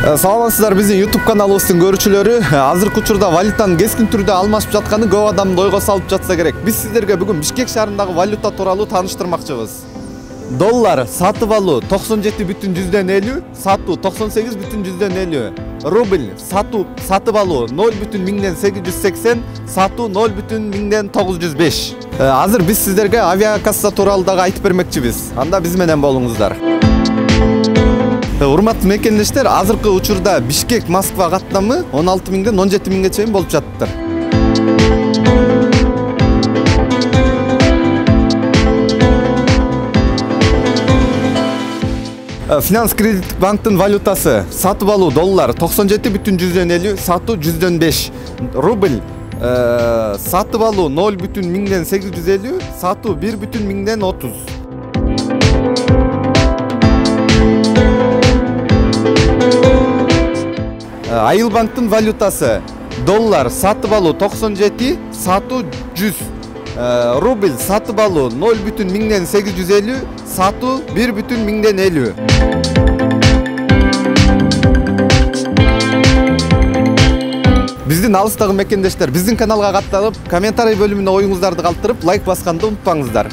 Саламатсыздар, биздин YouTube каналыбыздын көрүүчүлөрү. Азыркы учурда валютанын кескин түрдө алмашып жатканы көп адамды ойго салып жатса керек. Биз сиздерге бүгүн Бишкек шаарындагы валюта тууралуу тааныштырмакчыбыз. Доллар сатып алуу 97,50, сатуу 98,50. Рубль сатып алуу 0,880, сатуу 0,905. Азыр биз сиздерге авиакасса тууралуу дагы айтып бермекчибиз. Анда биз менен болуңуздар. Урматтуу мекендештер, азыркы учурда Бишкек Москва каттамы 16 миңден 17 миңге чейин болуп жатыптыр. Финанс кредиттик банктын валютасы сатып алуу доллар 97,150, сатуу 100,5. Рубль сатып алуу 0,850, сатуу 1,30. Айыл банктын валютасы доллар сатып алуу 97, сатуу 100. Рубль сатып алуу 0,850, сатуу 1,50. Биздин алыстагы мекендештер биздин каналга катталып, комментарий бөлүмүнө оюңуздарды калтырып, лайк басканды унутпаңыздар.